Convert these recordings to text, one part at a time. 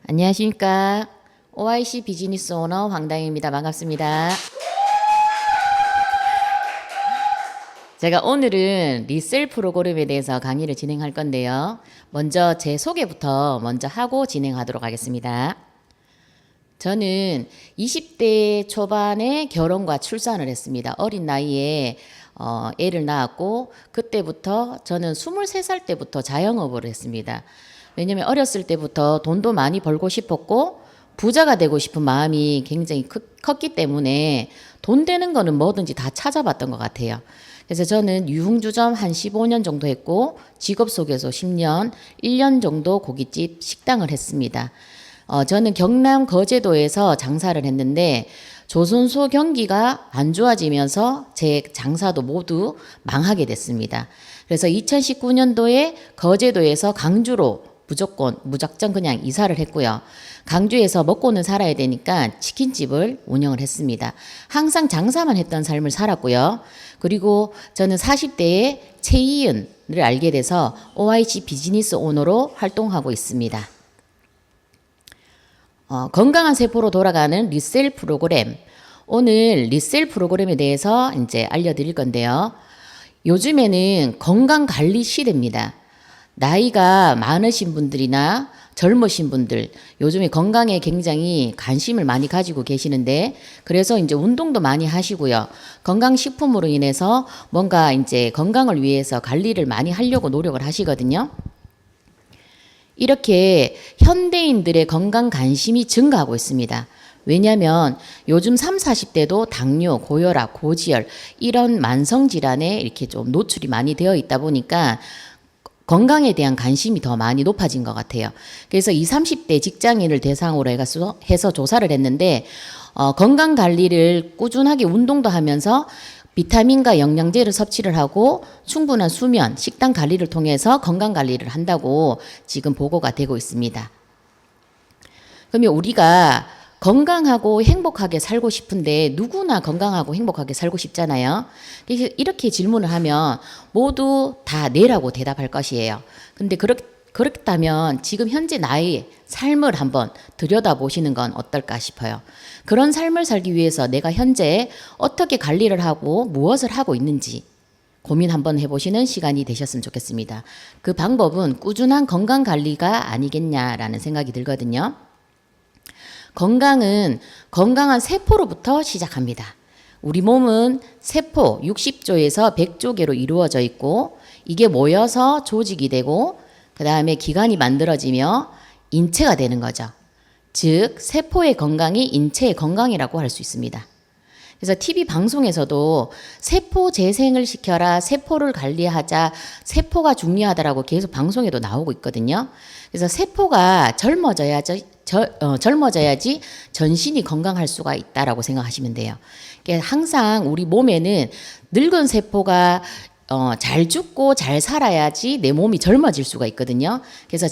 안녕하십니까. OIC 비즈니스 오너 황당입니다. 반갑습니다. 제가 오늘은 리셀 프로그램에 대해서 강의를 진행할 건데요. 먼저 제 소개부터 먼저 하고 진행하도록 하겠습니다. 저는 20대 초반에 결혼과 출산을 했습니다. 어린 나이에 애를 낳았고 그때부터 저는 23살 때부터 자영업을 했습니다. 왜냐면 어렸을 때부터 돈도 많이 벌고 싶었고 부자가 되고 싶은 마음이 굉장히 컸기 때문에 돈 되는 거는 뭐든지 다 찾아봤던 것 같아요. 그래서 저는 유흥주점 한 15년 정도 했고 직업 소개소 10년, 1년 정도 고깃집 식당을 했습니다. 저는 경남 거제도에서 장사를 했는데 조선소 경기가 안 좋아지면서 제 장사도 모두 망하게 됐습니다. 그래서 2019년도에 거제도에서 강주로 무작정 그냥 이사를 했고요. 강주에서 먹고는 살아야 되니까 치킨집을 운영을 했습니다. 항상 장사만 했던 삶을 살았고요. 그리고 저는 40대에 최이은을 알게 돼서 OIC 비즈니스 오너로 활동하고 있습니다. 건강한 세포로 돌아가는 리셀 프로그램. 오늘 리셀 프로그램에 대해서 이제 알려드릴 건데요. 요즘에는 건강 관리 시대입니다. 나이가 많으신 분들이나 젊으신 분들, 요즘에 건강에 굉장히 관심을 많이 가지고 계시는데, 그래서 이제 운동도 많이 하시고요. 건강식품으로 인해서 뭔가 이제 건강을 위해서 관리를 많이 하려고 노력을 하시거든요. 이렇게 현대인들의 건강 관심이 증가하고 있습니다. 왜냐하면 요즘 30, 40대도 당뇨, 고혈압, 고지혈 이런 만성질환에 이렇게 좀 노출이 많이 되어 있다 보니까 건강에 대한 관심이 더 많이 높아진 것 같아요. 그래서 20, 30대 직장인을 대상으로 해서 조사를 했는데 건강 관리를 꾸준하게 운동도 하면서 비타민과 영양제를 섭취를 하고 충분한 수면, 식단 관리를 통해서 건강 관리를 한다고 지금 보고가 되고 있습니다. 그러면 우리가 건강하고 행복하게 살고 싶은데 누구나 건강하고 행복하게 살고 싶잖아요. 이렇게 질문을 하면 모두 다 네라고 대답할 것이에요. 근데 그렇다면 지금 현재 나의 삶을 한번 들여다보시는 건 어떨까 싶어요. 그런 삶을 살기 위해서 내가 현재 어떻게 관리를 하고 무엇을 하고 있는지 고민 한번 해보시는 시간이 되셨으면 좋겠습니다. 그 방법은 꾸준한 건강 관리가 아니겠냐라는 생각이 들거든요. 건강은 건강한 세포로부터 시작합니다. 우리 몸은 세포 60조에서 100조개로 이루어져 있고 이게 모여서 조직이 되고 그 다음에 기관이 만들어지며 인체가 되는 거죠. 즉 세포의 건강이 인체의 건강이라고 할 수 있습니다. 그래서 TV 방송에서도 세포 재생을 시켜라, 세포를 관리하자, 세포가 중요하다라고 계속 방송에도 나오고 있거든요. 그래서 세포가 젊어져야지 전신이 건강할 수가 있다라고 생각하시면 돼요. 그러니까 항상 우리 몸에는 늙은 세포가 잘 죽고 잘 살아야지 내 몸이 젊어질 수가 있거든요. 그래서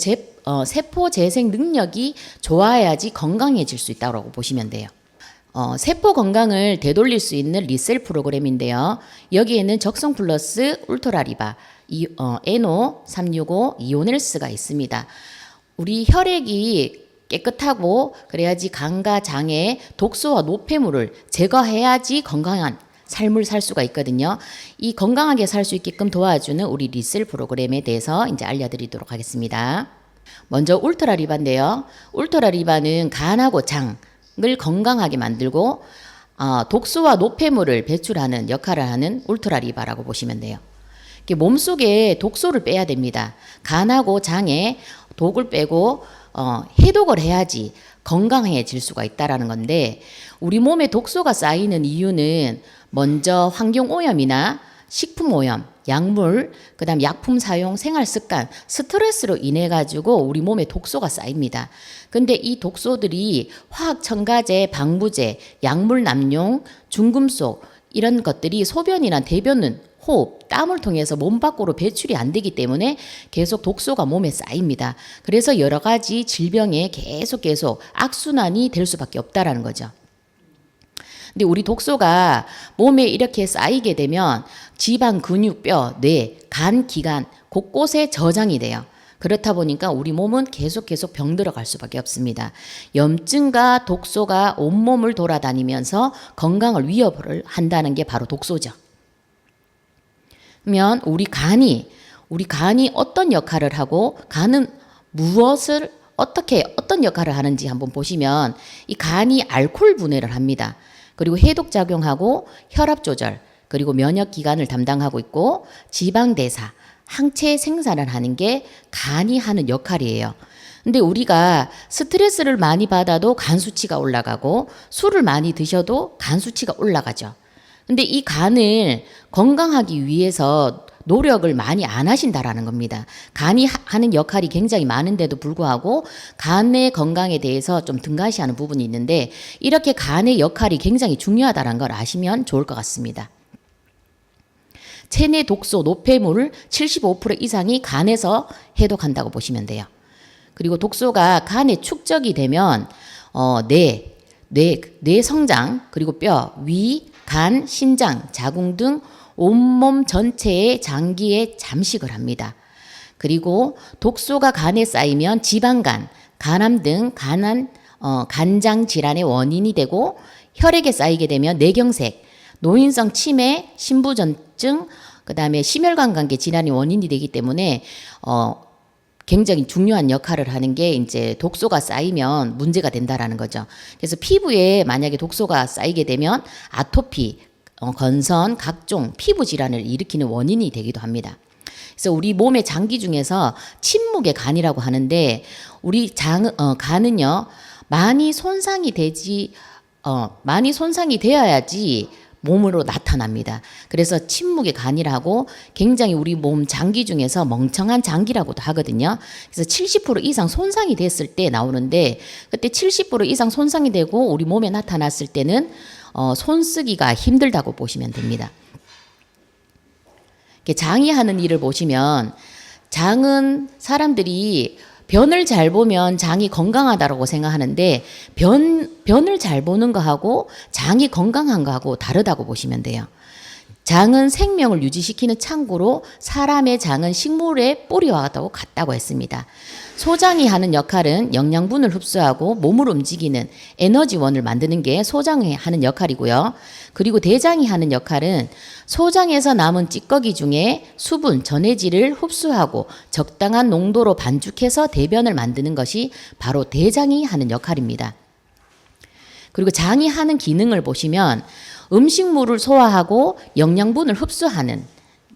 세포 재생 능력이 좋아야지 건강해질 수 있다고 보시면 돼요. 세포 건강을 되돌릴 수 있는 리셀 프로그램인데요. 여기에는 적성 플러스 울트라리바, NO 365 이오넬스가 있습니다. 우리 혈액이 깨끗하고 그래야지 간과 장에 독소와 노폐물을 제거해야지 건강한 삶을 살 수가 있거든요. 이 건강하게 살 수 있게끔 도와주는 우리 리셀 프로그램에 대해서 이제 알려드리도록 하겠습니다. 먼저 울트라리바인데요. 울트라리바는 간하고 장을 건강하게 만들고 독소와 노폐물을 배출하는 역할을 하는 울트라리바라고 보시면 돼요. 몸속에 독소를 빼야 됩니다. 간하고 장에 독을 빼고 해독을 해야지 건강해질 수가 있다라는 건데 우리 몸에 독소가 쌓이는 이유는 먼저 환경 오염이나 식품 오염, 약물, 그다음 약품 사용, 생활 습관, 스트레스로 인해 가지고 우리 몸에 독소가 쌓입니다. 근데 이 독소들이 화학 첨가제, 방부제, 약물 남용, 중금속 이런 것들이 소변이나 대변은 호흡, 땀을 통해서 몸 밖으로 배출이 안 되기 때문에 계속 독소가 몸에 쌓입니다. 그래서 여러 가지 질병에 계속 악순환이 될 수밖에 없다라는 거죠. 근데 우리 독소가 몸에 이렇게 쌓이게 되면 지방, 근육, 뼈, 뇌, 간, 기관 곳곳에 저장이 돼요. 그렇다 보니까 우리 몸은 계속 병 들어갈 수밖에 없습니다. 염증과 독소가 온몸을 돌아다니면서 건강을 위협을 한다는 게 바로 독소죠. 그러면 우리 간이 어떤 역할을 하고 간은 무엇을 어떤 역할을 하는지 한번 보시면 이 간이 알코올 분해를 합니다. 그리고 해독 작용하고 혈압 조절, 그리고 면역 기관을 담당하고 있고 지방 대사, 항체 생산을 하는 게 간이 하는 역할이에요. 근데 우리가 스트레스를 많이 받아도 간 수치가 올라가고 술을 많이 드셔도 간 수치가 올라가죠. 근데 이 간을 건강하기 위해서 노력을 많이 안 하신다라는 겁니다. 간이 하는 역할이 굉장히 많은데도 불구하고 간의 건강에 대해서 좀 등가시하는 부분이 있는데 이렇게 간의 역할이 굉장히 중요하다는 걸 아시면 좋을 것 같습니다. 체내 독소, 노폐물 75% 이상이 간에서 해독한다고 보시면 돼요. 그리고 독소가 간에 축적이 되면 뇌 성장, 그리고 뼈, 위, 간, 신장, 자궁 등 온몸 전체의 장기에 잠식을 합니다. 그리고 독소가 간에 쌓이면 지방간, 간암 등 간장 질환의 원인이 되고 혈액에 쌓이게 되면 뇌경색, 노인성 치매, 신부전증, 그다음에 심혈관 관계 질환의 원인이 되기 때문에 굉장히 중요한 역할을 하는 게 이제 독소가 쌓이면 문제가 된다라는 거죠. 그래서 피부에 만약에 독소가 쌓이게 되면 아토피, 건선, 각종 피부 질환을 일으키는 원인이 되기도 합니다. 그래서 우리 몸의 장기 중에서 침묵의 간이라고 하는데 우리 간은요 많이 손상이 되어야지 몸으로 나타납니다. 그래서 침묵의 간이라고 굉장히 우리 몸 장기 중에서 멍청한 장기라고도 하거든요. 그래서 70% 이상 손상이 됐을 때 나오는데 그때 70% 이상 손상이 되고 우리 몸에 나타났을 때는 손쓰기가 힘들다고 보시면 됩니다. 장이 하는 일을 보시면 장은 사람들이 변을 잘 보면 장이 건강하다고 생각하는데 변을 잘 보는 거하고 장이 건강한 거하고 다르다고 보시면 돼요. 장은 생명을 유지시키는 창구로 사람의 장은 식물의 뿌리와 같다고 했습니다. 소장이 하는 역할은 영양분을 흡수하고 몸을 움직이는 에너지원을 만드는 게 소장이 하는 역할이고요. 그리고 대장이 하는 역할은 소장에서 남은 찌꺼기 중에 수분, 전해질을 흡수하고 적당한 농도로 반죽해서 대변을 만드는 것이 바로 대장이 하는 역할입니다. 그리고 장이 하는 기능을 보시면 음식물을 소화하고 영양분을 흡수하는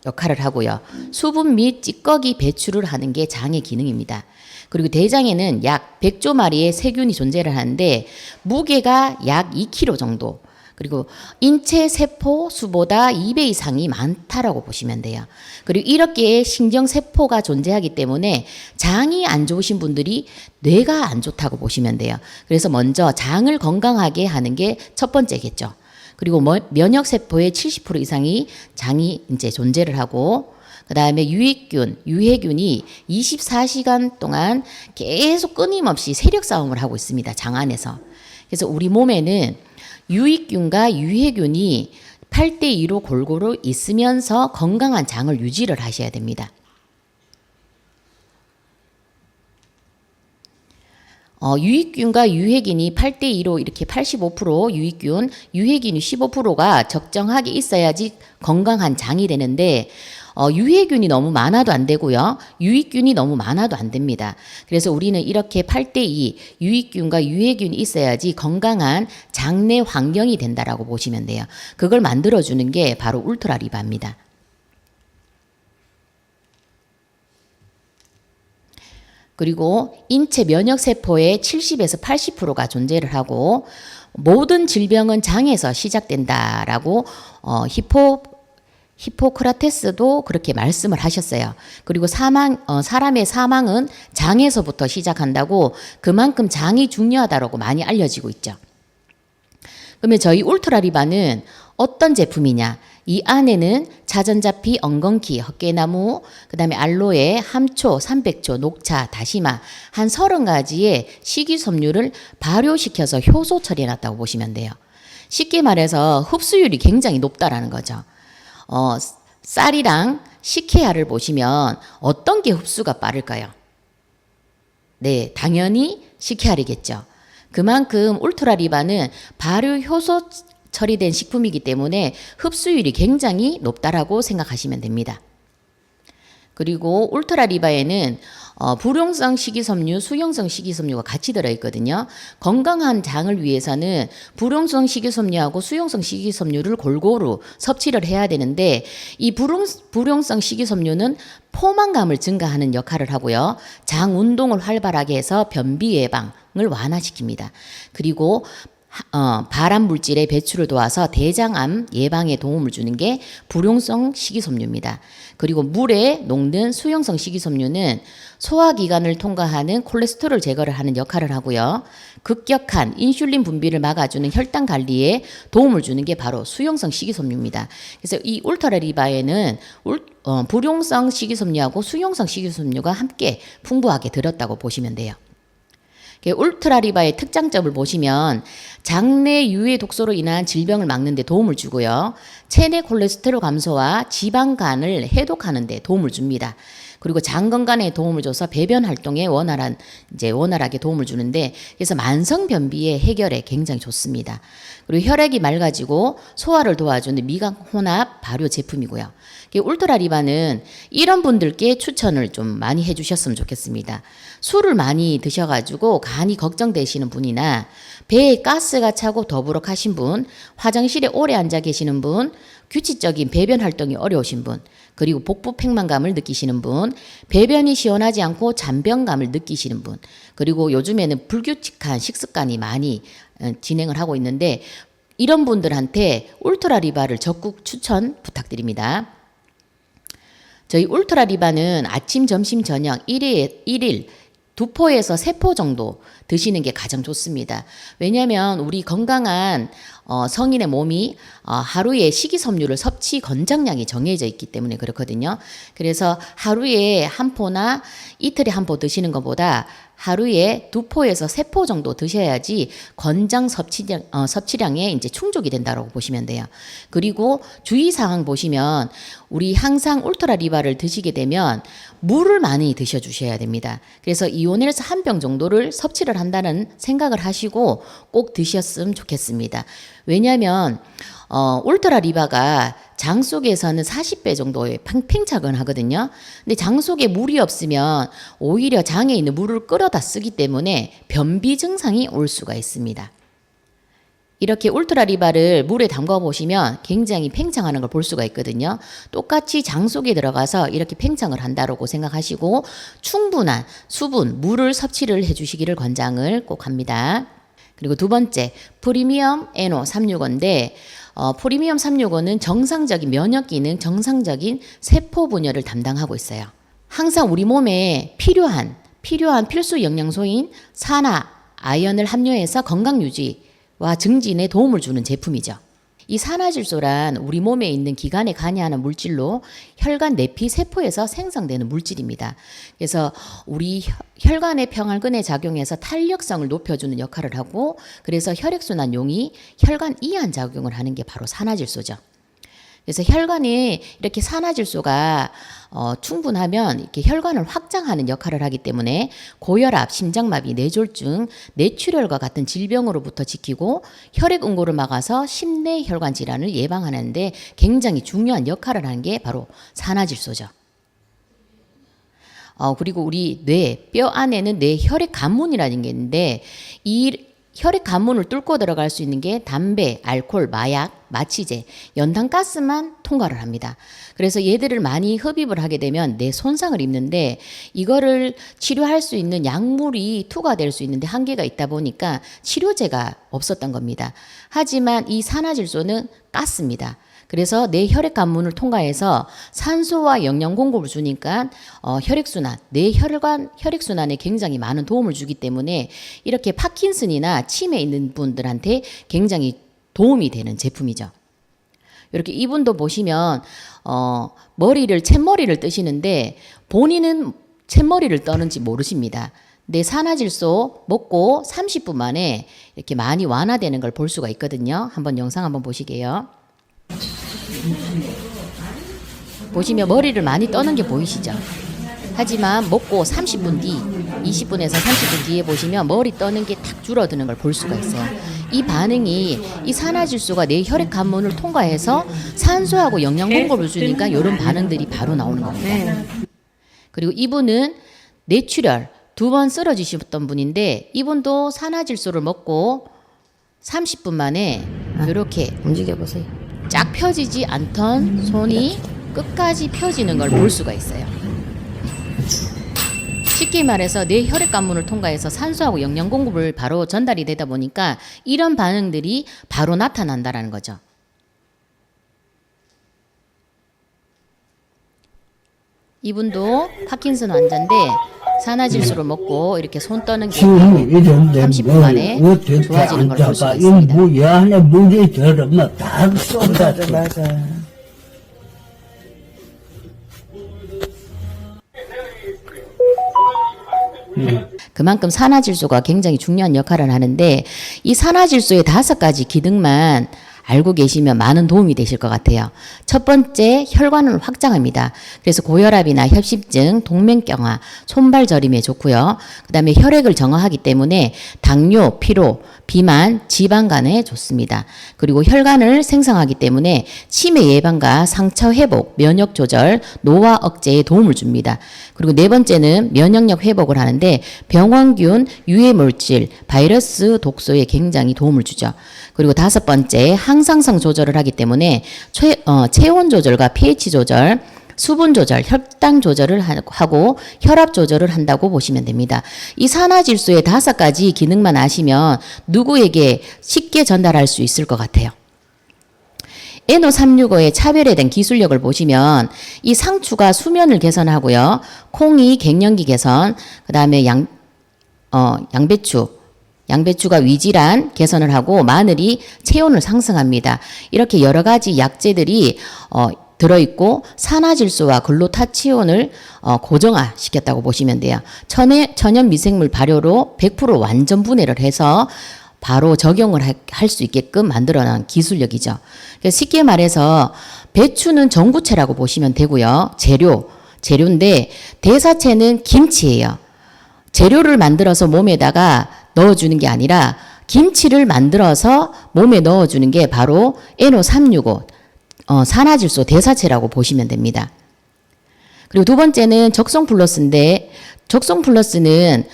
역할을 하고요. 수분 및 찌꺼기 배출을 하는 게 장의 기능입니다. 그리고 대장에는 약 100조 마리의 세균이 존재를 하는데 무게가 약 2kg 정도, 그리고 인체 세포 수보다 2배 이상이 많다라고 보시면 돼요. 그리고 이렇게 신경세포가 존재하기 때문에 장이 안 좋으신 분들이 뇌가 안 좋다고 보시면 돼요. 그래서 먼저 장을 건강하게 하는 게 첫 번째겠죠. 그리고 면역세포의 70% 이상이 장이 이제 존재를 하고, 그 다음에 유해균이 24시간 동안 계속 끊임없이 세력 싸움을 하고 있습니다. 장 안에서. 그래서 우리 몸에는 유익균과 유해균이 8대2로 골고루 있으면서 건강한 장을 유지를 하셔야 됩니다. 유익균과 유해균이 8대2로 이렇게 85% 유익균, 유해균이 15%가 적정하게 있어야지 건강한 장이 되는데 유해균이 너무 많아도 안 되고요. 유익균이 너무 많아도 안 됩니다. 그래서 우리는 이렇게 8대2 유익균과 유해균이 있어야지 건강한 장내 환경이 된다라고 보시면 돼요. 그걸 만들어주는 게 바로 울트라리바입니다. 그리고 인체 면역세포의 70에서 80%가 존재를 하고 모든 질병은 장에서 시작된다라고 히포크라테스도 그렇게 말씀을 하셨어요. 그리고 사람의 사망은 장에서부터 시작한다고 그만큼 장이 중요하다고 많이 알려지고 있죠. 그러면 저희 울트라리바는 어떤 제품이냐? 이 안에는 자전자피, 엉겅퀴, 헛개나무, 그 다음에 알로에, 함초, 삼백초, 녹차, 다시마 한 30가지의 식이섬유를 발효시켜서 효소 처리해놨다고 보시면 돼요. 쉽게 말해서 흡수율이 굉장히 높다라는 거죠. 쌀이랑 식혜알을 보시면 어떤 게 흡수가 빠를까요? 네, 당연히 식혜알이겠죠. 그만큼 울트라리바는 발효 효소 처리된 식품이기 때문에 흡수율이 굉장히 높다라고 생각하시면 됩니다. 그리고 울트라리바에는 불용성 식이섬유, 수용성 식이섬유가 같이 들어있거든요. 건강한 장을 위해서는 불용성 식이섬유하고 수용성 식이섬유를 골고루 섭취를 해야 되는데 이 불용성 식이섬유는 포만감을 증가하는 역할을 하고요. 장 운동을 활발하게 해서 변비 예방을 완화시킵니다. 그리고 발암 물질의 배출을 도와서 대장암 예방에 도움을 주는 게 불용성 식이섬유입니다. 그리고 물에 녹는 수용성 식이섬유는 소화기관을 통과하는 콜레스테롤 제거를 하는 역할을 하고요. 급격한 인슐린 분비를 막아주는 혈당 관리에 도움을 주는 게 바로 수용성 식이섬유입니다. 그래서 이 울트라리바에는 불용성 식이섬유하고 수용성 식이섬유가 함께 풍부하게 들었다고 보시면 돼요. 울트라리바의 특장점을 보시면 장내 유해 독소로 인한 질병을 막는 데 도움을 주고요. 체내 콜레스테롤 감소와 지방간을 해독하는 데 도움을 줍니다. 그리고 장 건강에 도움을 줘서 배변 활동에 원활하게 도움을 주는데 그래서 만성 변비의 해결에 굉장히 좋습니다. 그리고 혈액이 맑아지고 소화를 도와주는 미각 혼합 발효 제품이고요. 울트라리바는 이런 분들께 추천을 좀 많이 해주셨으면 좋겠습니다. 술을 많이 드셔가지고 간이 걱정되시는 분이나 배에 가스가 차고 더부룩하신 분, 화장실에 오래 앉아 계시는 분, 규칙적인 배변 활동이 어려우신 분, 그리고 복부 팽만감을 느끼시는 분, 배변이 시원하지 않고 잔변감을 느끼시는 분, 그리고 요즘에는 불규칙한 식습관이 많이 진행을 하고 있는데 이런 분들한테 울트라리바를 적극 추천 부탁드립니다. 저희 울트라리바는 아침, 점심, 저녁 1일 2포에서 3포 정도 드시는 게 가장 좋습니다. 왜냐하면 우리 건강한 성인의 몸이 하루에 식이섬유를 섭취 권장량이 정해져 있기 때문에 그렇거든요. 그래서 하루에 한 포나 이틀에 한 포 드시는 것보다 하루에 2포에서 3포 정도 드셔야지 권장 섭취량에 이제 충족이 된다고 보시면 돼요. 그리고 주의사항 보시면 우리 항상 울트라리바를 드시게 되면 물을 많이 드셔주셔야 됩니다. 그래서 이온헬스 한 병 정도를 섭취를 한다는 생각을 하시고 꼭 드셨으면 좋겠습니다. 왜냐하면 울트라리바가 장 속에서는 40배 정도의 팽창을 하거든요. 근데 장 속에 물이 없으면 오히려 장에 있는 물을 끌어다 쓰기 때문에 변비 증상이 올 수가 있습니다. 이렇게 울트라리바를 물에 담가 보시면 굉장히 팽창하는 걸 볼 수가 있거든요. 똑같이 장 속에 들어가서 이렇게 팽창을 한다고 생각하시고 충분한 수분, 물을 섭취를 해주시기를 권장을 꼭 합니다. 그리고 두 번째, 프리미엄 에노 365인데 프리미엄 365는 정상적인 면역 기능, 정상적인 세포 분열을 담당하고 있어요. 항상 우리 몸에 필요한 필수 영양소인 산화, 아연을 함유해서 건강 유지와 증진에 도움을 주는 제품이죠. 이 산화질소란 우리 몸에 있는 기관에 관여하는 물질로 혈관 내피 세포에서 생성되는 물질입니다. 그래서 우리 혈관의 평활근에 작용해서 탄력성을 높여주는 역할을 하고 그래서 혈액순환 용이 혈관 이완 작용을 하는 게 바로 산화질소죠. 그래서 혈관에 이렇게 산화질소가 충분하면 이렇게 혈관을 확장하는 역할을 하기 때문에 고혈압, 심장마비, 뇌졸중, 뇌출혈과 같은 질병으로부터 지키고 혈액 응고를 막아서 심내 혈관 질환을 예방하는 데 굉장히 중요한 역할을 하는 게 바로 산화질소죠. 그리고 우리 뼈 안에는 뇌 혈액 관문이라는 게 있는데 이 혈액 관문을 뚫고 들어갈 수 있는 게 담배, 알코올, 마약, 마취제, 연탄가스만 통과를 합니다. 그래서 얘들을 많이 흡입을 하게 되면 뇌 손상을 입는데 이거를 치료할 수 있는 약물이 투과될 수 있는데 한계가 있다 보니까 치료제가 없었던 겁니다. 하지만 이 산화질소는 가스입니다. 그래서 내 혈액 관문을 통과해서 산소와 영양 공급을 주니까 혈액순환, 내 혈액순환에 굉장히 많은 도움을 주기 때문에 이렇게 파킨슨이나 치매 있는 분들한테 굉장히 도움이 되는 제품이죠. 이렇게 이분도 보시면 챗머리를 뜨시는데 본인은 챗머리를 떠는지 모르십니다. 내 산화질소 먹고 30분 만에 이렇게 많이 완화되는 걸 볼 수가 있거든요. 한번 영상 한번 보시게요. 보시면 머리를 많이 떠는 게 보이시죠? 하지만 먹고 30분 뒤 20분에서 30분 뒤에 보시면 머리 떠는 게 탁 줄어드는 걸 볼 수가 있어요. 이 반응이 이 산화질소가 내 혈액 관문을 통과해서 산소하고 영양 공급을 주니까 이런 반응들이 바로 나오는 겁니다. 그리고 이분은 뇌출혈 2번 쓰러지셨던 분인데 이분도 산화질소를 먹고 30분 만에 이렇게 움직여보세요. 쫙 펴지지 않던 손이 끝까지 펴지는 걸 볼 수가 있어요. 쉽게 말해서 내 혈액 관문을 통과해서 산소하고 영양 공급을 바로 전달이 되다 보니까 이런 반응들이 바로 나타난다라는 거죠. 이분도 파킨슨 환자인데 산화질소를 먹고 이렇게 손 떠는 게 지금 이런데 30분 만에 좋아지는 걸 볼 수가 있습니다. 뭐 안에 물이 들어면 다 쏟아. 맞아. 그만큼 산화질소가 굉장히 중요한 역할을 하는데 이 산화질소의 5가지 기능만 알고 계시면 많은 도움이 되실 것 같아요. 첫 번째, 혈관을 확장합니다. 그래서 고혈압이나 협심증, 동맥경화, 손발 저림에 좋고요. 그 다음에 혈액을 정화하기 때문에 당뇨, 피로, 비만, 지방간에 좋습니다. 그리고 혈관을 생성하기 때문에 치매 예방과 상처 회복, 면역 조절, 노화 억제에 도움을 줍니다. 그리고 네 번째는 면역력 회복을 하는데 병원균, 유해물질, 바이러스 독소에 굉장히 도움을 주죠. 그리고 5번째, 항상성 조절을 하기 때문에 체온 조절과 pH 조절, 수분 조절, 혈당 조절을 하고 혈압 조절을 한다고 보시면 됩니다. 이 산화질소의 5가지 기능만 아시면 누구에게 쉽게 전달할 수 있을 것 같아요. NO365의 차별화된 기술력을 보시면 이 상추가 수면을 개선하고요. 콩이 갱년기 개선, 그 다음에 양배추가 위질환 개선을 하고 마늘이 체온을 상승합니다. 이렇게 여러 가지 약재들이 들어있고 산화질소와 글루타치온을 고정화시켰다고 보시면 돼요. 천연 미생물 발효로 100% 완전 분해를 해서 바로 적용을 할 수 있게끔 만들어낸 기술력이죠. 그래서 쉽게 말해서 배추는 전구체라고 보시면 되고요. 재료인데 대사체는 김치예요. 재료를 만들어서 몸에다가 넣어주는 게 아니라 김치를 만들어서 몸에 넣어주는 게 바로 NO365 산화질소 대사체라고 보시면 됩니다. 그리고 두 번째는 적송플러스인데 적송플러스는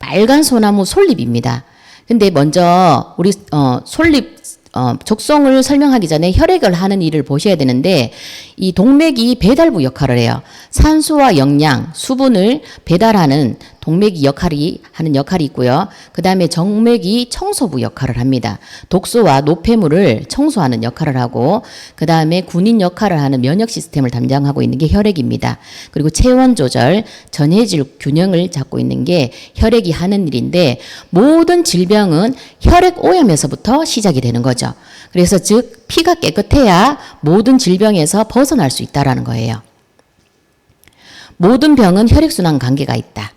빨간 소나무 솔잎입니다. 근데 먼저 우리 솔잎 적송을 설명하기 전에 혈액을 하는 일을 보셔야 되는데 이 동맥이 배달부 역할을 해요. 산소와 영양, 수분을 배달하는 동맥이 하는 역할이 있고요. 그 다음에 정맥이 청소부 역할을 합니다. 독소와 노폐물을 청소하는 역할을 하고 그 다음에 군인 역할을 하는 면역 시스템을 담당하고 있는 게 혈액입니다. 그리고 체온 조절, 전해질 균형을 잡고 있는 게 혈액이 하는 일인데 모든 질병은 혈액 오염에서부터 시작이 되는 거죠. 그래서 즉 피가 깨끗해야 모든 질병에서 벗어날 수 있다라는 거예요. 모든 병은 혈액순환 관계가 있다.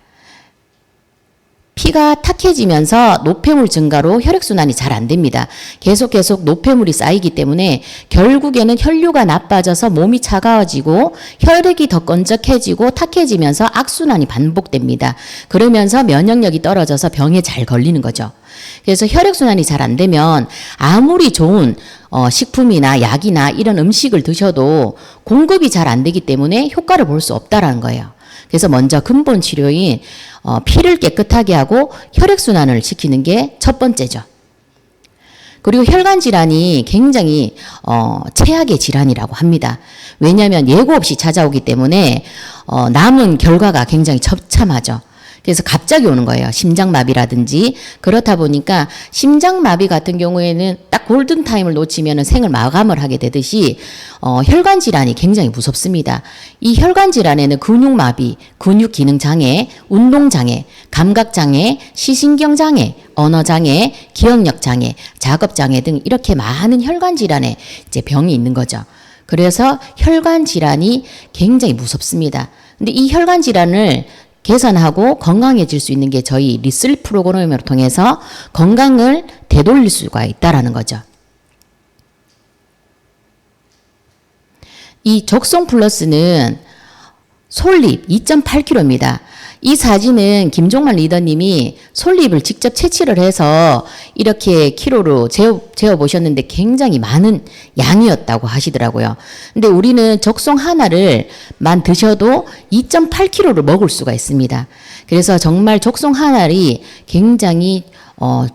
피가 탁해지면서 노폐물 증가로 혈액순환이 잘 안 됩니다. 계속 노폐물이 쌓이기 때문에 결국에는 혈류가 나빠져서 몸이 차가워지고 혈액이 더 건적해지고 탁해지면서 악순환이 반복됩니다. 그러면서 면역력이 떨어져서 병에 잘 걸리는 거죠. 그래서 혈액순환이 잘 안 되면 아무리 좋은 식품이나 약이나 이런 음식을 드셔도 공급이 잘 안 되기 때문에 효과를 볼 수 없다라는 거예요. 그래서 먼저 근본 치료인 피를 깨끗하게 하고 혈액순환을 시키는 게 첫 번째죠. 그리고 혈관 질환이 굉장히 최악의 질환이라고 합니다. 왜냐하면 예고 없이 찾아오기 때문에 남은 결과가 굉장히 처참하죠. 그래서 갑자기 오는 거예요. 심장마비라든지. 그렇다 보니까 심장마비 같은 경우에는 딱 골든타임을 놓치면 생을 마감을 하게 되듯이 혈관 질환이 굉장히 무섭습니다. 이 혈관 질환에는 근육마비, 근육기능장애, 운동장애, 감각장애, 시신경장애, 언어장애, 기억력장애, 작업장애 등 이렇게 많은 혈관 질환의 이제 병이 있는 거죠. 그래서 혈관 질환이 굉장히 무섭습니다. 근데 이 혈관 질환을 개선하고 건강해질 수 있는 게 저희 리슬 프로그램을 통해서 건강을 되돌릴 수가 있다라는 거죠. 이 적송 플러스는 솔잎 2.8kg입니다. 이 사진은 김종만 리더님이 솔잎을 직접 채취를 해서 이렇게 키로로 재어 보셨는데 굉장히 많은 양이었다고 하시더라고요. 근데 우리는 적송 하나를만 드셔도 2.8kg를 먹을 수가 있습니다. 그래서 정말 적송 하나이 굉장히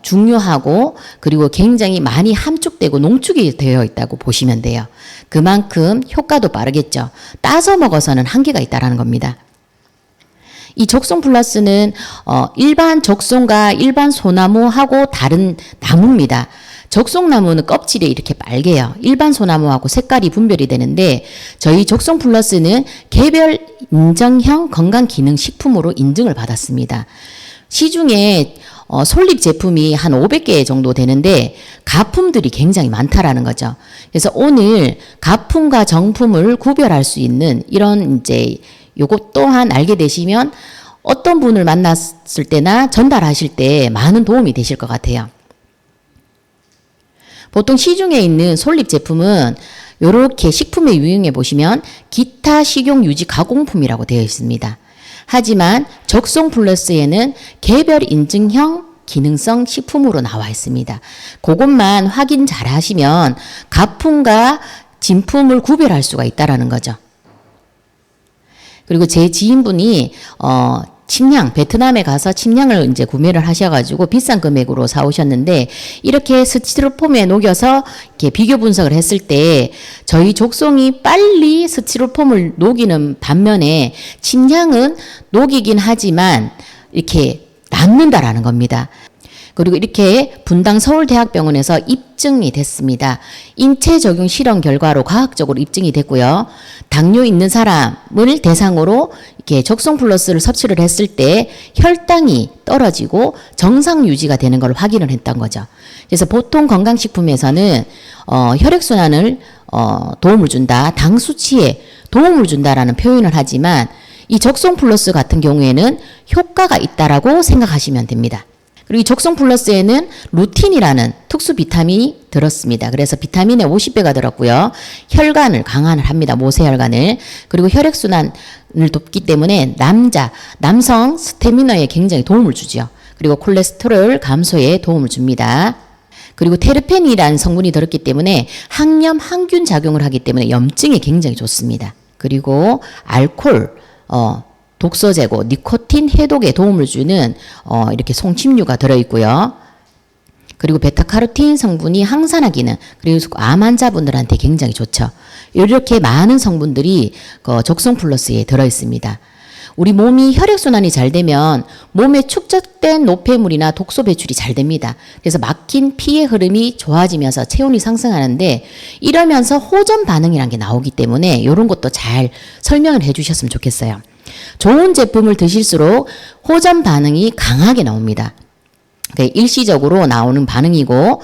중요하고 그리고 굉장히 많이 함축되고 농축이 되어 있다고 보시면 돼요. 그만큼 효과도 빠르겠죠. 따서 먹어서는 한계가 있다라는 겁니다. 이 적송 플러스는 일반 적송과 일반 소나무하고 다른 나무입니다. 적송나무는 껍질이 이렇게 빨개요. 일반 소나무하고 색깔이 분별이 되는데 저희 적송 플러스는 개별 인정형 건강기능식품으로 인증을 받았습니다. 시중에 솔잎 제품이 한 500개 정도 되는데 가품들이 굉장히 많다라는 거죠. 그래서 오늘 가품과 정품을 구별할 수 있는 이런 이제 요것 또한 알게 되시면 어떤 분을 만났을 때나 전달하실 때 많은 도움이 되실 것 같아요. 보통 시중에 있는 솔잎 제품은 이렇게 식품에 유형해 보시면 기타 식용 유지 가공품이라고 되어 있습니다. 하지만 적송 플러스에는 개별 인증형 기능성 식품으로 나와 있습니다. 그것만 확인 잘 하시면 가품과 진품을 구별할 수가 있다라는 거죠. 그리고 제 지인분이 침향, 베트남에 가서 침향을 이제 구매를 하셔가지고 비싼 금액으로 사오셨는데 이렇게 스티로폼에 녹여서 이렇게 비교 분석을 했을 때 저희 적송이 빨리 스티로폼을 녹이는 반면에 침향은 녹이긴 하지만 이렇게 남는다라는 겁니다. 그리고 이렇게 분당 서울대학병원에서 입증이 됐습니다. 인체 적용 실험 결과로 과학적으로 입증이 됐고요. 당뇨 있는 사람을 대상으로 이렇게 적송 플러스를 섭취를 했을 때 혈당이 떨어지고 정상 유지가 되는 걸 확인을 했던 거죠. 그래서 보통 건강식품에서는 혈액순환을 도움을 준다, 당 수치에 도움을 준다라는 표현을 하지만 이 적송 플러스 같은 경우에는 효과가 있다라고 생각하시면 됩니다. 그리고 이 적송 플러스에는 루틴이라는 특수 비타민이 들었습니다. 그래서 비타민에 50배가 들었고요. 혈관을 강화를 합니다. 모세혈관을. 그리고 혈액순환을 돕기 때문에 남성 스태미너에 굉장히 도움을 주죠. 그리고 콜레스테롤 감소에 도움을 줍니다. 그리고 테르펜이라는 성분이 들었기 때문에 항염, 항균 작용을 하기 때문에 염증에 굉장히 좋습니다. 그리고 알코올, 독소 제거, 니코틴 해독에 도움을 주는 이렇게 송침류가 들어있고요. 그리고 베타카로틴 성분이 항산화 기능, 그리고 암 환자분들한테 굉장히 좋죠. 이렇게 많은 성분들이 적송 플러스에 들어있습니다. 우리 몸이 혈액순환이 잘 되면 몸에 축적된 노폐물이나 독소 배출이 잘 됩니다. 그래서 막힌 피의 흐름이 좋아지면서 체온이 상승하는데 이러면서 호전 반응이라는 게 나오기 때문에 이런 것도 잘 설명을 해 주셨으면 좋겠어요. 좋은 제품을 드실수록 호전 반응이 강하게 나옵니다. 일시적으로 나오는 반응이고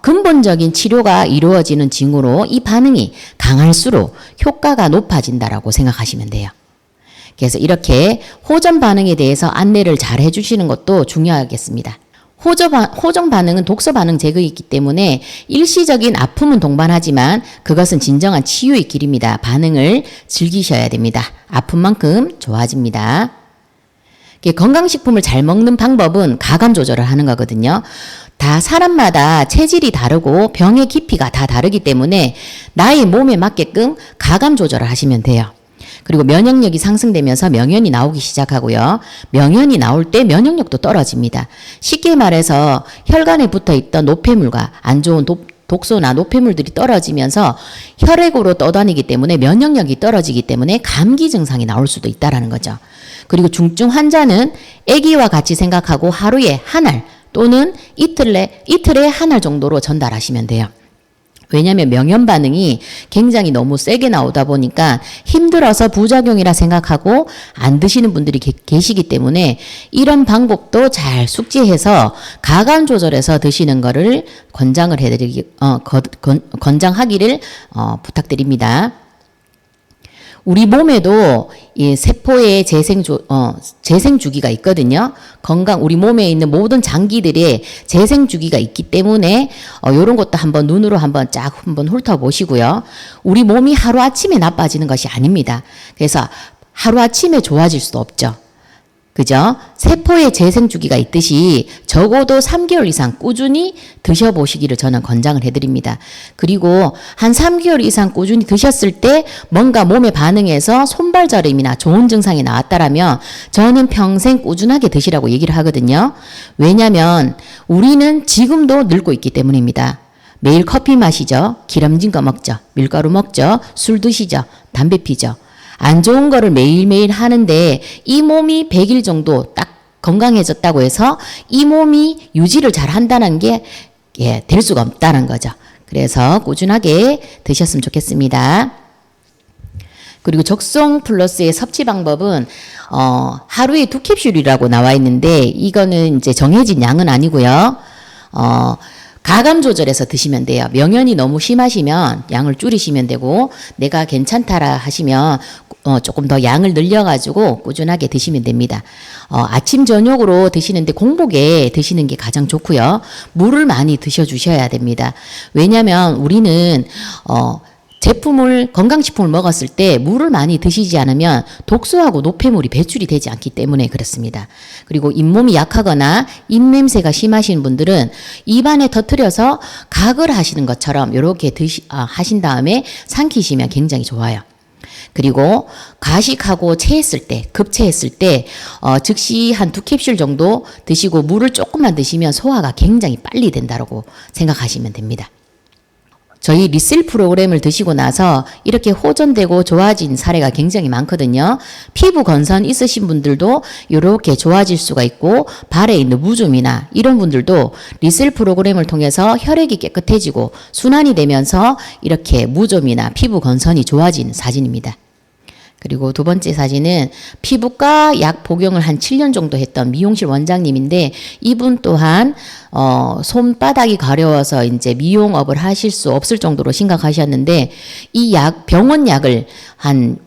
근본적인 치료가 이루어지는 징후로 이 반응이 강할수록 효과가 높아진다라고 생각하시면 돼요. 그래서 이렇게 호전 반응에 대해서 안내를 잘 해주시는 것도 중요하겠습니다. 호전 반응은 독소 반응 제거이기 있기 때문에 일시적인 아픔은 동반하지만 그것은 진정한 치유의 길입니다. 반응을 즐기셔야 됩니다. 아픈 만큼 좋아집니다. 건강식품을 잘 먹는 방법은 가감 조절을 하는 거거든요. 다 사람마다 체질이 다르고 병의 깊이가 다 다르기 때문에 나의 몸에 맞게끔 가감 조절을 하시면 돼요. 그리고 면역력이 상승되면서 명현이 나오기 시작하고요. 명현이 나올 때 면역력도 떨어집니다. 쉽게 말해서 혈관에 붙어있던 노폐물과 안 좋은 독소나 노폐물들이 떨어지면서 혈액으로 떠다니기 때문에 면역력이 떨어지기 때문에 감기 증상이 나올 수도 있다는 거죠. 그리고 중증 환자는 아기와 같이 생각하고 하루에 한 알 또는 이틀에 한 알 정도로 전달하시면 돼요. 왜냐하면 명현 반응이 굉장히 너무 세게 나오다 보니까 힘들어서 부작용이라 생각하고 안 드시는 분들이 계시기 때문에 이런 방법도 잘 숙지해서 가감 조절해서 드시는 거를 권장하기를 부탁드립니다. 우리 몸에도 이 세포의 재생 주기가 있거든요. 우리 몸에 있는 모든 장기들의 재생 주기가 있기 때문에 이런 것도 한번 눈으로 한번 훑어보시고요. 우리 몸이 하루아침에 나빠지는 것이 아닙니다. 그래서 하루아침에 좋아질 수도 없죠. 그죠? 세포의 재생 주기가 있듯이 적어도 3개월 이상 꾸준히 드셔보시기를 저는 권장을 해드립니다. 그리고 한 3개월 이상 꾸준히 드셨을 때 뭔가 몸에 반응해서 손발 저림이나 좋은 증상이 나왔다라면 저는 평생 꾸준하게 드시라고 얘기를 하거든요. 왜냐하면 우리는 지금도 늙고 있기 때문입니다. 매일 커피 마시죠. 기름진 거 먹죠. 밀가루 먹죠. 술 드시죠. 담배 피죠. 안 좋은 거를 매일매일 하는데 이 몸이 100일 정도 딱 건강해졌다고 해서 이 몸이 유지를 잘 한다는 게 될 수가 없다는 거죠. 그래서 꾸준하게 드셨으면 좋겠습니다. 그리고 적송 플러스의 섭취 방법은 하루에 2캡슐이라고 나와 있는데 이거는 이제 정해진 양은 아니고요. 가감 조절해서 드시면 돼요. 명현이 너무 심하시면 양을 줄이시면 되고 내가 괜찮다라 하시면 조금 더 양을 늘려가지고 꾸준하게 드시면 됩니다. 아침 저녁으로 드시는데 공복에 드시는 게 가장 좋고요. 물을 많이 드셔주셔야 됩니다. 왜냐하면 우리는 건강식품을 먹었을 때 물을 많이 드시지 않으면 독소하고 노폐물이 배출이 되지 않기 때문에 그렇습니다. 그리고 잇몸이 약하거나 입냄새가 심하신 분들은 입안에 터뜨려서 가글 하시는 것처럼 이렇게 하신 다음에 삼키시면 굉장히 좋아요. 그리고 가식하고 체했을 때, 급체했을 때 즉시 한 2캡슐 정도 드시고 물을 조금만 드시면 소화가 굉장히 빨리 된다고 생각하시면 됩니다. 저희 리셀 프로그램을 드시고 나서 이렇게 호전되고 좋아진 사례가 굉장히 많거든요. 피부 건선 있으신 분들도 이렇게 좋아질 수가 있고 발에 있는 무좀이나 이런 분들도 리셀 프로그램을 통해서 혈액이 깨끗해지고 순환이 되면서 이렇게 무좀이나 피부 건선이 좋아진 사진입니다. 그리고 두 번째 사진은 피부과 약 복용을 한 7년 정도 했던 미용실 원장님인데 이분 또한 손바닥이 가려워서 이제 미용업을 하실 수 없을 정도로 심각하셨는데 이 병원 약을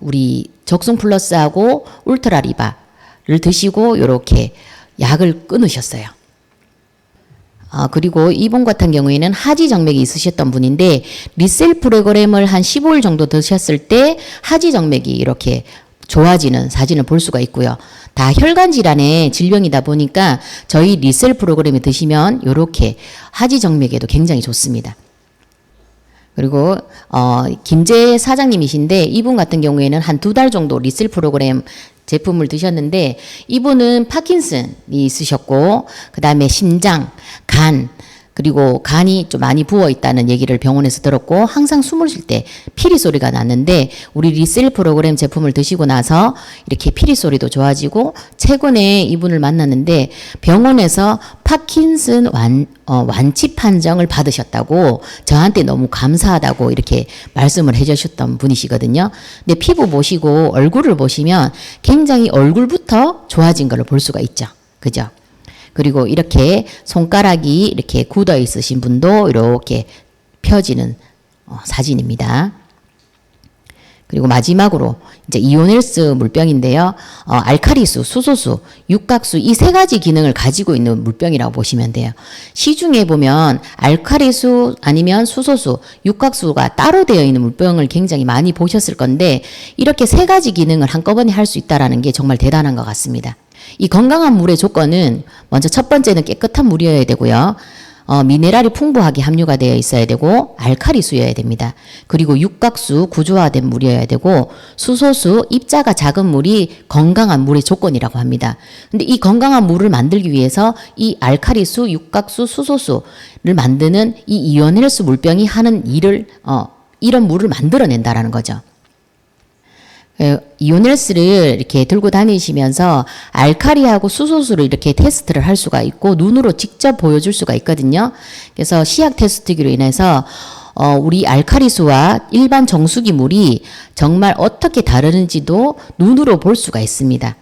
우리 적송 플러스하고 울트라 리바를 드시고 이렇게 약을 끊으셨어요. 그리고 이분 같은 경우에는 하지정맥이 있으셨던 분인데 리셀 프로그램을 한 15일 정도 드셨을 때 하지정맥이 이렇게 좋아지는 사진을 볼 수가 있고요. 다 혈관 질환의 질병이다 보니까 저희 리셀 프로그램에 드시면 이렇게 하지정맥에도 굉장히 좋습니다. 그리고 김재 사장님이신데 이분 같은 경우에는 한 2달 정도 리셀 프로그램 제품을 드셨는데 이분은 파킨슨이 있으셨고 그 다음에 심장, 간 그리고 간이 좀 많이 부어 있다는 얘기를 병원에서 들었고 항상 숨을 쉴 때 피리 소리가 났는데 우리 리셀 프로그램 제품을 드시고 나서 이렇게 피리 소리도 좋아지고 최근에 이분을 만났는데 병원에서 파킨슨 완치 판정을 받으셨다고 저한테 너무 감사하다고 이렇게 말씀을 해주셨던 분이시거든요. 근데 피부 보시고 얼굴을 보시면 굉장히 얼굴부터 좋아진 걸 볼 수가 있죠. 그죠? 그리고 이렇게 손가락이 이렇게 굳어 있으신 분도 이렇게 펴지는 사진입니다. 그리고 마지막으로 이제 이오넬스 물병인데요. 알카리수, 수소수, 육각수 이 세 가지 기능을 가지고 있는 물병이라고 보시면 돼요. 시중에 보면 알카리수 아니면 수소수, 육각수가 따로 되어 있는 물병을 굉장히 많이 보셨을 건데 이렇게 세 가지 기능을 한꺼번에 할 수 있다는 게 정말 대단한 것 같습니다. 이 건강한 물의 조건은 먼저 첫 번째는 깨끗한 물이어야 되고요. 미네랄이 풍부하게 함유가 되어 있어야 되고 알칼리수여야 됩니다. 그리고 육각수 구조화된 물이어야 되고 수소수 입자가 작은 물이 건강한 물의 조건이라고 합니다. 근데 이 건강한 물을 만들기 위해서 이 알칼리수, 육각수, 수소수를 만드는 이 이온헬스 물병이 하는 일을 이런 물을 만들어낸다라는 거죠. 이온헬스를 이렇게 들고 다니시면서 알카리하고 수소수를 이렇게 테스트를 할 수가 있고 눈으로 직접 보여줄 수가 있거든요. 그래서 시약 테스트기로 인해서 우리 알카리수와 일반 정수기 물이 정말 어떻게 다르는지도 눈으로 볼 수가 있습니다.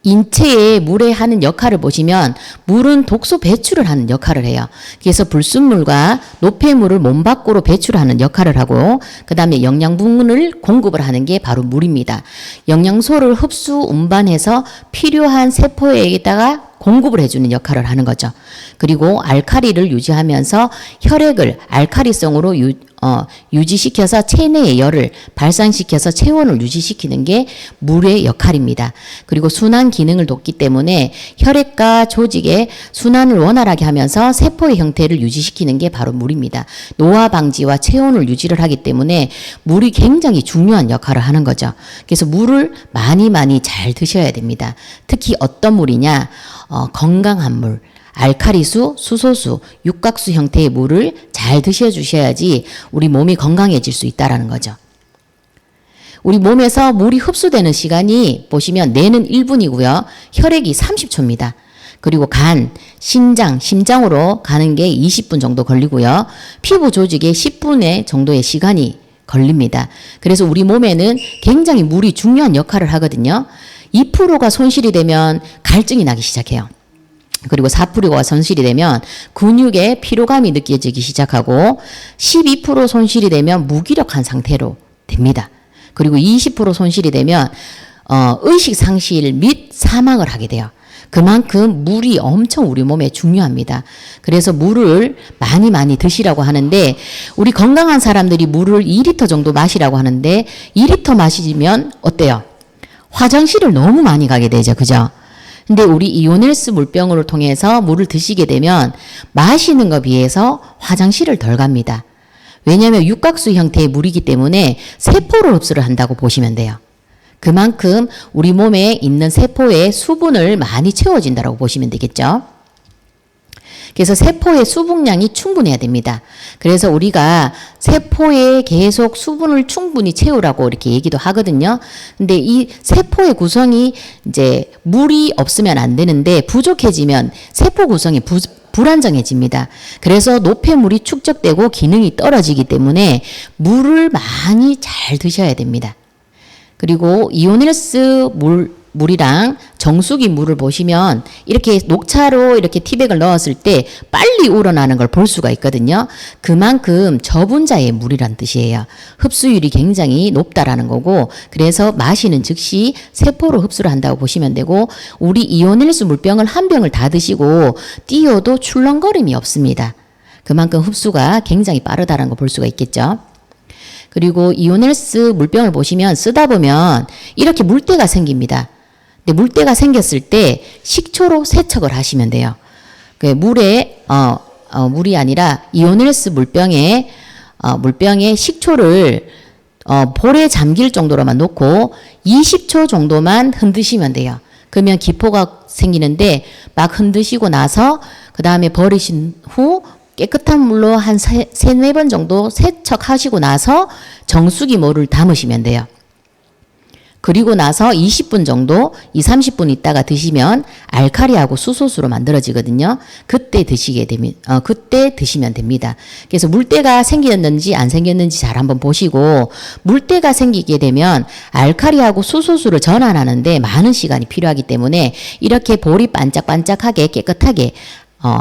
인체에 물에 하는 역할을 보시면 물은 독소 배출을 하는 역할을 해요. 그래서 불순물과 노폐물을 몸 밖으로 배출하는 역할을 하고 그 다음에 영양분을 공급을 하는 게 바로 물입니다. 영양소를 흡수 운반해서 필요한 세포에다가 공급을 해주는 역할을 하는 거죠. 그리고 알카리를 유지하면서 혈액을 알카리성으로 유지시켜서 체내의 열을 발산시켜서 체온을 유지시키는 게 물의 역할입니다. 그리고 순환 기능을 돕기 때문에 혈액과 조직의 순환을 원활하게 하면서 세포의 형태를 유지시키는 게 바로 물입니다. 노화 방지와 체온을 유지를 하기 때문에 물이 굉장히 중요한 역할을 하는 거죠. 그래서 물을 많이 잘 드셔야 됩니다. 특히 어떤 물이냐? 건강한 물. 알칼리수, 수소수, 육각수 형태의 물을 잘 드셔주셔야지 우리 몸이 건강해질 수 있다는 거죠. 우리 몸에서 물이 흡수되는 시간이 보시면 뇌는 1분이고요. 혈액이 30초입니다. 그리고 간, 신장, 심장으로 가는 게 20분 정도 걸리고요. 피부 조직에 10분의 정도의 시간이 걸립니다. 그래서 우리 몸에는 굉장히 물이 중요한 역할을 하거든요. 2%가 손실이 되면 갈증이 나기 시작해요. 그리고 4%가 손실이 되면 근육에 피로감이 느껴지기 시작하고 12% 손실이 되면 무기력한 상태로 됩니다. 그리고 20% 손실이 되면 의식 상실 및 사망을 하게 돼요. 그만큼 물이 엄청 우리 몸에 중요합니다. 그래서 물을 많이 드시라고 하는데 우리 건강한 사람들이 물을 2리터 정도 마시라고 하는데 2리터 마시면 어때요? 화장실을 너무 많이 가게 되죠. 그죠? 근데 우리 이오넬스 물병으로 통해서 물을 드시게 되면 마시는 것에 비해서 화장실을 덜 갑니다. 왜냐하면 육각수 형태의 물이기 때문에 세포를 흡수를 한다고 보시면 돼요. 그만큼 우리 몸에 있는 세포에 수분을 많이 채워진다고 보시면 되겠죠. 그래서 세포의 수분량이 충분해야 됩니다. 그래서 우리가 세포에 계속 수분을 충분히 채우라고 이렇게 얘기도 하거든요. 근데 이 세포의 구성이 이제 물이 없으면 안 되는데 부족해지면 세포 구성이 불안정해집니다. 그래서 노폐물이 축적되고 기능이 떨어지기 때문에 물을 많이 잘 드셔야 됩니다. 그리고 이오넬스 물이랑 정수기 물을 보시면 이렇게 녹차로 이렇게 티백을 넣었을 때 빨리 우러나는 걸 볼 수가 있거든요. 그만큼 저분자의 물이란 뜻이에요. 흡수율이 굉장히 높다라는 거고 그래서 마시는 즉시 세포로 흡수를 한다고 보시면 되고 우리 이오넬스 물병을 한 병을 다 드시고 띄어도 출렁거림이 없습니다. 그만큼 흡수가 굉장히 빠르다는 거 볼 수가 있겠죠. 그리고 이오넬스 물병을 보시면 쓰다 보면 이렇게 물때가 생깁니다. 근데 물때가 생겼을 때 식초로 세척을 하시면 돼요. 그 물에 물이 아니라 이오넬스 물병에 식초를 볼에 잠길 정도로만 놓고 20초 정도만 흔드시면 돼요. 그러면 기포가 생기는데 막 흔드시고 나서 그 다음에 버리신 후 깨끗한 물로 한 3-4번 정도 세척하시고 나서 정수기 물을 담으시면 돼요. 그리고 나서 20분 정도, 30분 있다가 드시면 알칼리하고 수소수로 만들어지거든요. 그때 드시면 됩니다. 그래서 물때가 생겼는지 안 생겼는지 잘 한번 보시고 물때가 생기게 되면 알칼리하고 수소수를 전환하는데 많은 시간이 필요하기 때문에 이렇게 볼이 반짝반짝하게 깨끗하게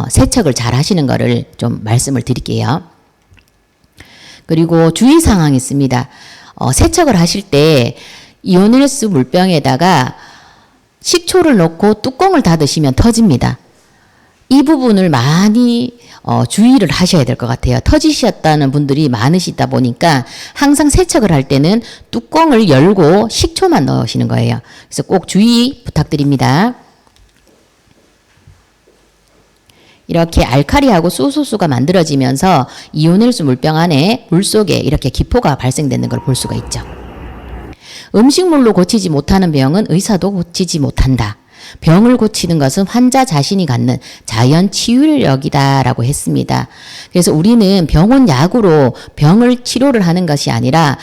세척을 잘 하시는 거를 좀 말씀을 드릴게요. 그리고 주의사항이 있습니다. 세척을 하실 때 이오넬스 물병에다가 식초를 넣고 뚜껑을 닫으시면 터집니다. 이 부분을 많이 주의를 하셔야 될 것 같아요. 터지셨다는 분들이 많으시다 보니까 항상 세척을 할 때는 뚜껑을 열고 식초만 넣으시는 거예요. 그래서 꼭 주의 부탁드립니다. 이렇게 알칼리하고 수소수가 만들어지면서 이오넬스 물병 안에 물속에 이렇게 기포가 발생되는 걸 볼 수가 있죠. 음식물로 고치지 못하는 병은 의사도 고치지 못한다. 병을 고치는 것은 환자 자신이 갖는 자연 치유력이다라고 했습니다. 그래서 우리는 병원 약으로 병을 치료를 하는 것이 아니라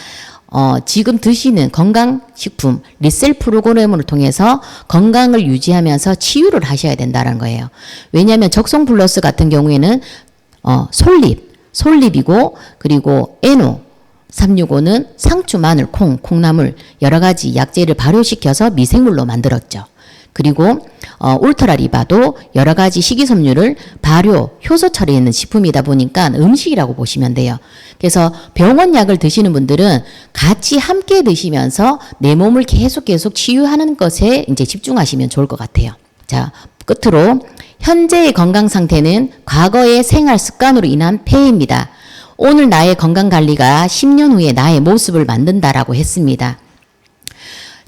지금 드시는 건강식품 리셀 프로그램을 통해서 건강을 유지하면서 치유를 하셔야 된다는 거예요. 왜냐하면 적성 플러스 같은 경우에는 솔잎이고 그리고 에노 365는 상추, 마늘, 콩나물 여러 가지 약재를 발효시켜서 미생물로 만들었죠. 그리고 울트라 리바도 여러 가지 식이섬유를 발효, 효소 처리하는 식품이다 보니까 음식이라고 보시면 돼요. 그래서 병원 약을 드시는 분들은 같이 함께 드시면서 내 몸을 계속 치유하는 것에 이제 집중하시면 좋을 것 같아요. 자, 끝으로 현재의 건강 상태는 과거의 생활 습관으로 인한 폐해입니다. 오늘 나의 건강관리가 10년 후에 나의 모습을 만든다라고 했습니다.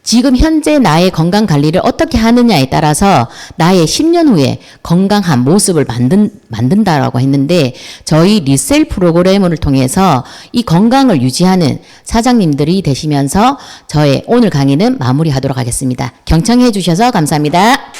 지금 현재 나의 건강관리를 어떻게 하느냐에 따라서 나의 10년 후에 건강한 모습을 만든다라고 했는데 저희 리셀 프로그램을 통해서 이 건강을 유지하는 사장님들이 되시면서 저의 오늘 강의는 마무리하도록 하겠습니다. 경청해 주셔서 감사합니다.